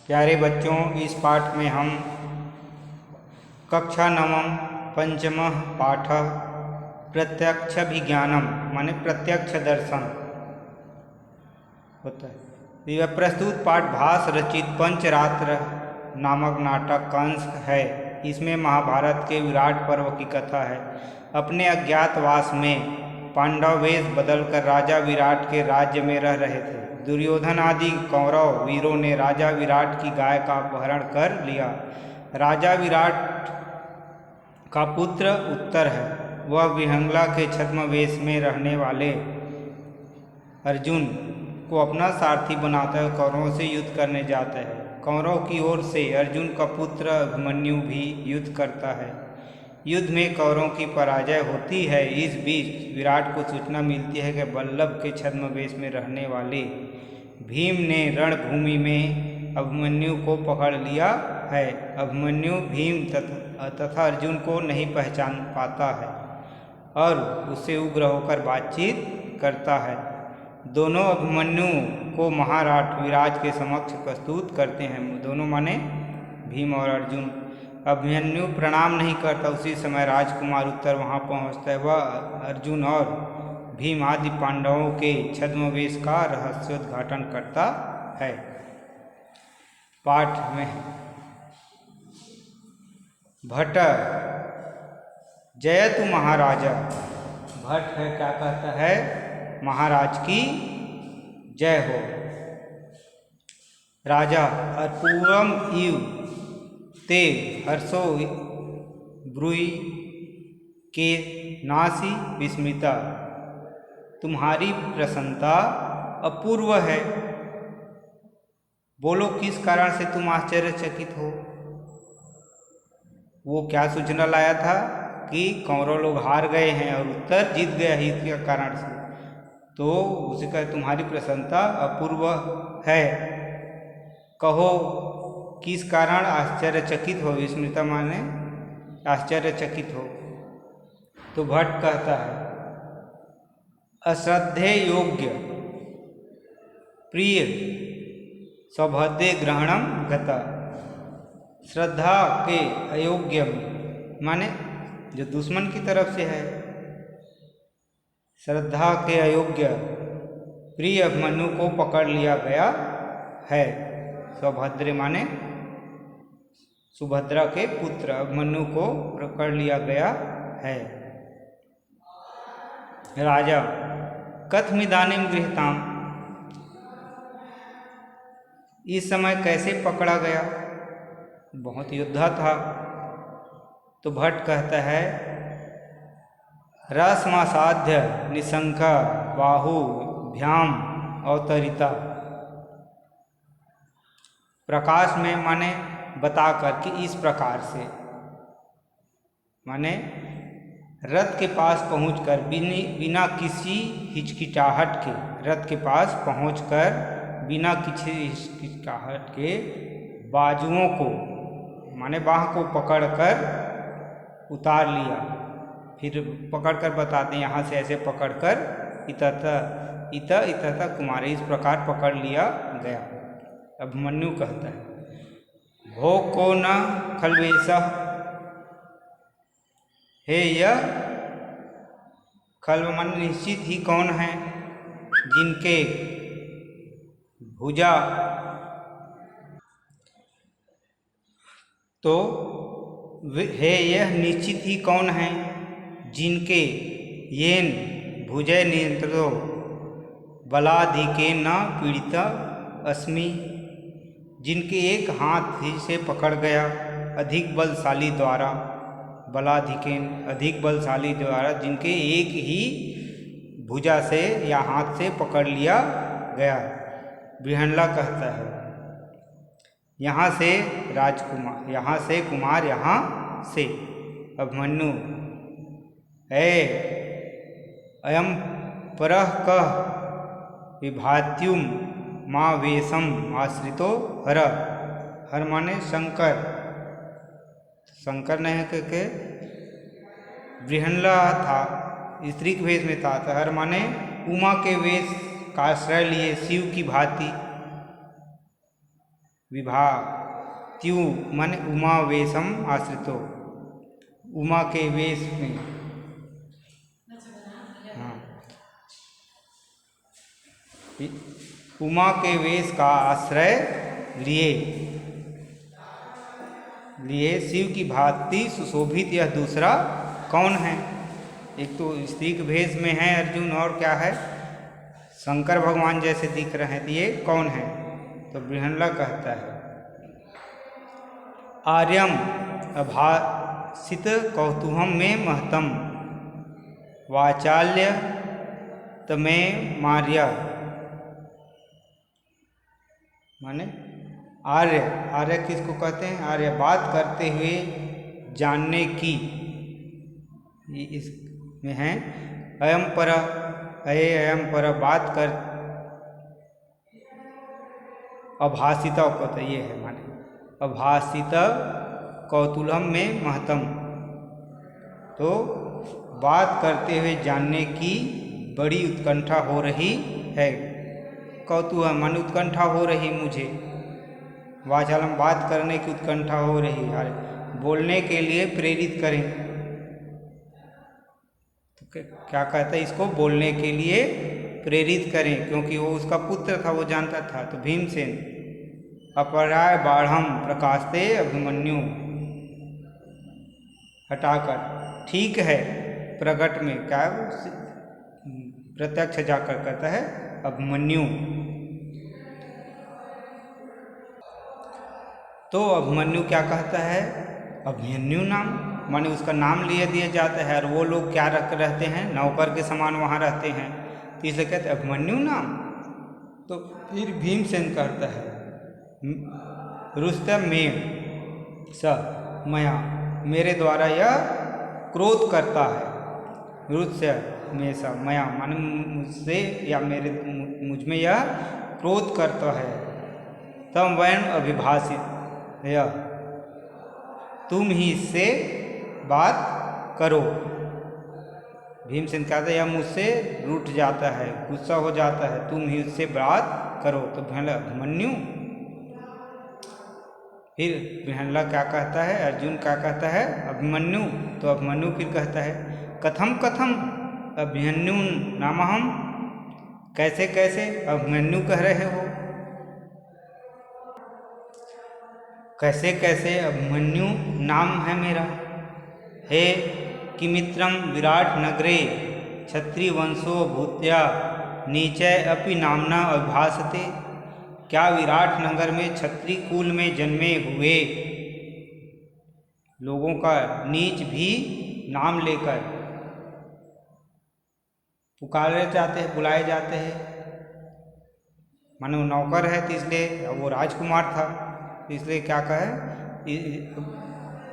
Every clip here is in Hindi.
प्यारे बच्चों, इस पाठ में हम कक्षा नवम पंचमः पाठ प्रत्यक्षाभिज्ञानम माने प्रत्यक्ष दर्शन होता है। यह प्रस्तुत पाठ भास रचित पंचरात्र नामक नाटक का अंश है। इसमें महाभारत के विराट पर्व की कथा है। अपने अज्ञातवास में पांडव वेश बदलकर राजा विराट के राज्य में रह रहे थे। दुर्योधन आदि कौरव वीरों ने राजा विराट की गाय का अपहरण कर लिया। राजा विराट का पुत्र उत्तर है। वह विहंगला के छद्मवेश में रहने वाले अर्जुन को अपना सारथी बनाता है, कौरवों से युद्ध करने जाता है। कौरवों की ओर से अर्जुन का पुत्र अभिमन्यु भी युद्ध करता है। युद्ध में कौरवों की पराजय होती है। इस बीच विराट को सूचना मिलती है कि वल्लभ के छद्मवेश में रहने वाले भीम ने रणभूमि में अभिमन्यु को पकड़ लिया है। अभिमन्यु भीम तथा अर्जुन को नहीं पहचान पाता है और उससे उग्र होकर बातचीत करता है। दोनों अभिमन्यु को महाराज विराट के समक्ष प्रस्तुत करते हैं। दोनों माने भीम और अर्जुन। अभिमन्यु प्रणाम नहीं करता। उसी समय राजकुमार उत्तर वहां पहुंचता है। वह अर्जुन और भीम आदि पांडवों के छद्मवेश का रहस्योद्घाटन करता है। पाठ में भट्ट जयतु महाराजा। भट्ट है क्या कहता है? महाराज की जय हो। राजा अपूर्वम इव ते हर्षो ब्रूहि के नासी विस्मिता। तुम्हारी प्रसन्नता अपूर्व है। बोलो किस कारण से तुम आश्चर्यचकित हो? वो क्या सूचना लाया था कि कौरव लोग हार गए हैं और उत्तर जीत गया है इसके कारण से। तो उसे कहे तुम्हारी प्रसन्नता अपूर्व है। कहो किस कारण आश्चर्यचकित हो? विस्मिता माने आश्चर्यचकित हो। तो भट्ट कहता है अश्रद्धे योग्य प्रिय सौभद्रे ग्रहणम गता। श्रद्धा के अयोग्य माने जो दुश्मन की तरफ से है। श्रद्धा के अयोग्य प्रिय अभिमन्यु को पकड़ लिया गया है। सौभद्रे माने सुभद्रा के पुत्र अभिमन्यु को पकड़ लिया गया है। राजा कथमिदानीं गृहीताम्। इस समय कैसे पकड़ा गया? बहुत योद्धा था। तो भट्ट कहता है रसमासाध्य निशंका बाहु भ्याम अवतरिता। प्रकाश में माने बता कर कि इस प्रकार से माने रथ के पास पहुंचकर बिना किसी हिचकिचाहट के रथ के पास पहुंचकर बिना किसी हिचकिचाहट के बाजुओं को माने बाह को पकड़कर उतार लिया। फिर पकड़कर बताते हैं यहाँ से ऐसे पकड़कर इतः कुमारे इस प्रकार पकड़ लिया गया। अभिमन्यु कहता है भो को न खलवेश। हे यह खल्व मन निश्चित ही कौन है जिनके भुजा। तो हे यह निश्चित ही कौन है जिनके येन भुजय नियंत्रो बलाधिके न पीड़िता अस्मि। जिनके एक हाथ ही से पकड़ गया अधिक बलशाली द्वारा। बलाधिकेन अधिक बलशाली द्वारा जिनके एक ही भुजा से या हाथ से पकड़ लिया गया। विहंगला कहता है यहाँ से राजकुमार, यहाँ से कुमार, यहाँ से अभिमन्यु। अयम परः कः विभात्युम माँ वेशम आश्रितो हर। हर माने शंकर। शंकर ने के विहंगला था, स्त्री के वेश में था। तो हर माने उमा के वेश का आश्रय लिए शिव की भांति विभात्यु मन उमा वेशम आश्रितो, उमा के वेश में। हाँ, उमा के वेश का आश्रय लिए शिव की भांति सुशोभित यह दूसरा कौन है? एक तो स्त्री के भेष में है अर्जुन, और क्या है? शंकर भगवान जैसे दिख रहे हैं, तो ये कौन है? तो बृहन्ला कहता है आर्यम अभासित कौतूहम में महतम वाचाल्य तमें मार्य, माने आर्य। आर्य किसको कहते हैं? आर्य बात करते हुए जानने की, इसमें है अयम पर, अयम पर बात कर, अभासित कहते, ये है माने अभासित कौतूहलम में महतम, तो बात करते हुए जानने की बड़ी उत्कंठा हो रही है। कौतूहल माने उत्कंठा हो रही मुझे, वाचालम बात करने की उत्कंठा हो रही है, बोलने के लिए प्रेरित करें। तो क्या कहता है? इसको बोलने के लिए प्रेरित करें, क्योंकि वो उसका पुत्र था, वो जानता था। तो भीमसेन अपराय बाढ़ प्रकाशते अभिमन्यु, हटाकर ठीक है प्रकट में, क्या प्रत्यक्ष जाकर कहता है अभिमन्यु। तो अभिमन्यु क्या कहता है? अभिमन्यु नाम माने उसका नाम लिए दिया जाता है, और वो लोग क्या रहते हैं? नौकर के समान वहाँ रहते हैं, तो इसलिए कहते हैं अभिमन्यु नाम। तो फिर भीमसेन कहता है रुस्तम में स मया, मेरे द्वारा यह क्रोध करता है। रुस्तम में स मया माने मुझसे या मेरे मुझ में यह क्रोध करता है। तम वयम अभिभाषित, यह तुम ही इससे बात करो। भीमसेन कहता है यह मुझसे रूठ जाता है, गुस्सा हो जाता है, तुम ही उससे बात करो। तो अभिमन्यु, फिर बृहन्ला क्या कहता है? अर्जुन क्या कहता है? अभिमन्यु। तो अभिमन्यु फिर कहता है कथम कथम अभिमन्यु नामहम, कैसे कैसे अभिमन्यु कह रहे हो? कैसे कैसे अभिमन्यु नाम है मेरा? हे किमित्रम विराट नगरे क्षत्रिय वंशो भूत्या नीचय अपि नामना अभिभासते, क्या विराट नगर में क्षत्रिय कुल में जन्मे हुए लोगों का नीच भी नाम लेकर पुकारे जाते हैं, बुलाए जाते हैं? मानो नौकर है तो इसलिए, वो राजकुमार था इसलिए क्या कहे,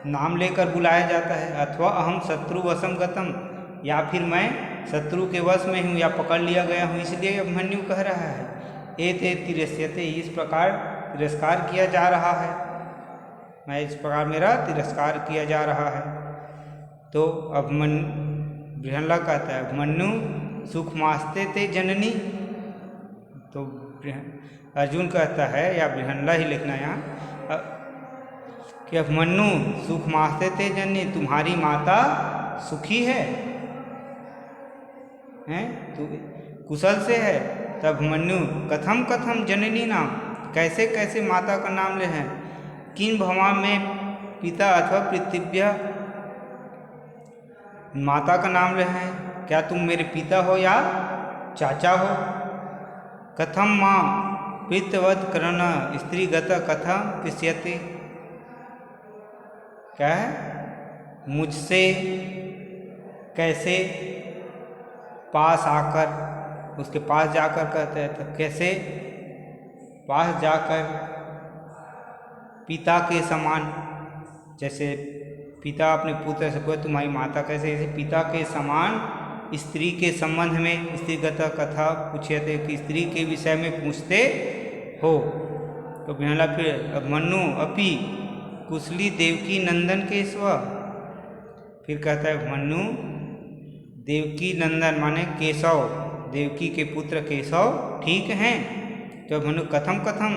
नाम लेकर बुलाया जाता है। अथवा अहम शत्रु वशम गतम, या फिर मैं शत्रु के वश में हूँ या पकड़ लिया गया हूँ, इसलिए अभिमन्यु कह रहा है। एते तिरस्यते, इस प्रकार तिरस्कार किया जा रहा है, मैं इस प्रकार मेरा तिरस्कार किया जा रहा है। तो बृहन्ला कहता है अभिमन्यु सुखमास्ते ते जननी। तो अर्जुन कहता है, या बृहन्ला ही लिखना यहाँ, कि अभिमन्यु सुखमास्ते ते जननी, तुम्हारी माता सुखी है, हैं तो कुशल से है। तब अभिमन्यु कथम कथम जननी नाम, कैसे कैसे माता का नाम ले हैं? किन भवा में पिता अथवा पृथिव्य, माता का नाम ले हैं, क्या तुम मेरे पिता हो या चाचा हो? कथम माँ पितवत करण स्त्रीगत कथम पिष्यते, क्या है? मुझसे कैसे पास आकर, उसके पास जाकर कहते हैं, तो कैसे पास जाकर पिता के समान, जैसे पिता अपने पुत्र से कोई तुम्हारी माता कैसे, जैसे पिता के समान स्त्री के संबंध में स्त्रीगत कथा पूछे थे कि स्त्री के विषय में पूछते हो। तो बृहन्ला फिर अभिमन्यु अपि कुशली देवकी नंदन केशव, फिर कहता है अभिमन्यु देवकी नंदन माने केशव, देवकी के पुत्र केशव ठीक हैं? तो अभिमन्यु कथम कथम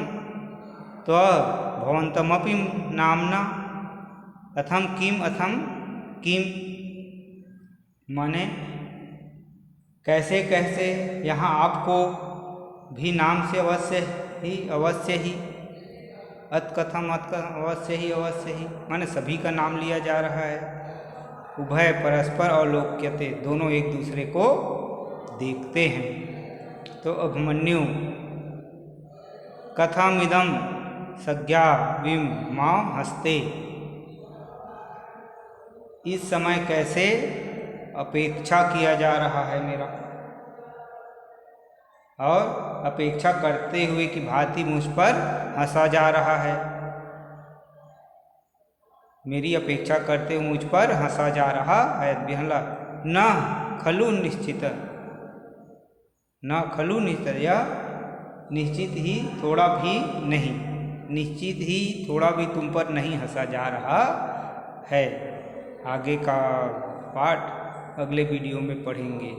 भवन्तमपि नाम्ना अथम किम माने कैसे कैसे, यहाँ आपको भी नाम से अवश्य ही अतकथम अवश्य ही माने सभी का नाम लिया जा रहा है। उभय परस्पर अवलोक्यते, दोनों एक दूसरे को देखते हैं। तो अभिमन्यु कथमिदं सज्ञाविम मां हस्ते, इस समय कैसे अपेक्षा किया जा रहा है मेरा, और अपेक्षा करते हुए कि भांति मुझ पर हंसा जा रहा है। मेरी अपेक्षा करते हुए मुझ पर हंसा जा रहा है। बिहला न खलु निश्चित, न खलु निश्चित, यह निश्चित ही थोड़ा भी नहीं, निश्चित ही थोड़ा भी तुम पर नहीं हंसा जा रहा है। आगे का पाठ अगले वीडियो में पढ़ेंगे।